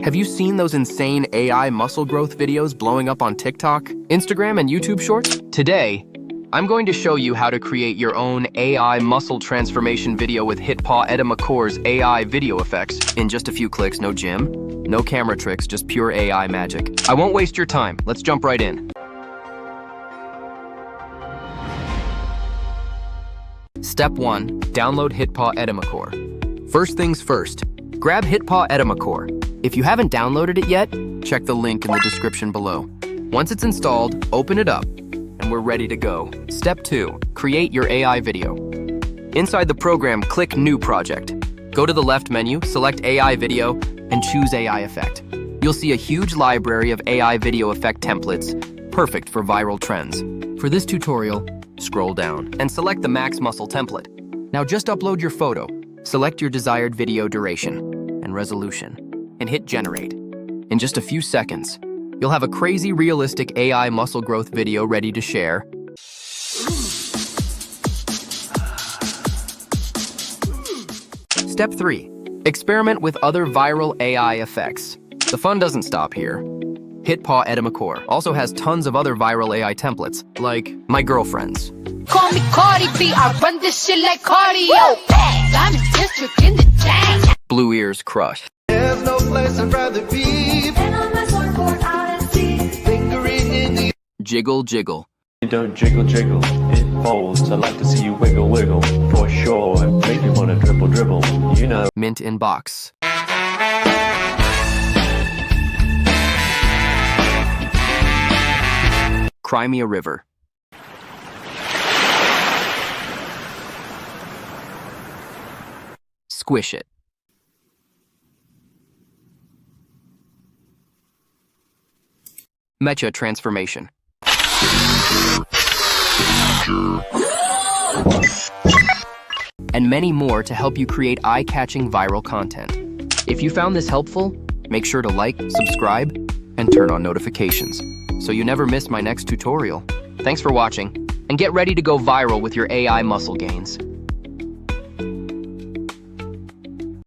Have you seen those insane AI muscle growth videos blowing up on TikTok, Instagram, and YouTube Shorts? Today, I'm going to show you how to create your own AI muscle transformation video with Edimakor's AI video effects. In just a few clicks, no gym, no camera tricks, just pure AI magic. I won't waste your time. Let's jump right in. Step 1. Download Edimakor. First things first, grab Edimakor. If you haven't downloaded it yet, check the link in the description below. Once it's installed, open it up, and we're ready to go. Step 2. Create your AI video. Inside the program, click New Project. Go to the left menu, select AI Video, and choose AI Effect. You'll see a huge library of AI video effect templates, perfect for viral trends. For this tutorial, scroll down and select the Max Muscle template. Now just upload your photo, select your desired video duration and resolution, and hit Generate. In just a few seconds, you'll have a crazy realistic AI muscle growth video ready to share. Step 3. Experiment with other viral AI effects. The fun doesn't stop here. Edimakor also has tons of other viral AI templates, like My Girlfriend's. Call me Cardi B, I run this shit like cardio. I'm in district in the chain. Blue Ears Crush. There's no place I'd rather be. And on my surfboard out at sea. Fingering in the Jiggle Jiggle. You don't jiggle jiggle, it folds. I like to see you wiggle wiggle, for sure. And make you wanna dribble dribble, you know. Mint in Box. Cry Me a River. Squish It. Mecha Transformation. And many more to help you create eye-catching viral content. If you found this helpful, make sure to like, subscribe, and turn on notifications so you never miss my next tutorial. Thanks for watching, and get ready to go viral with your AI muscle gains.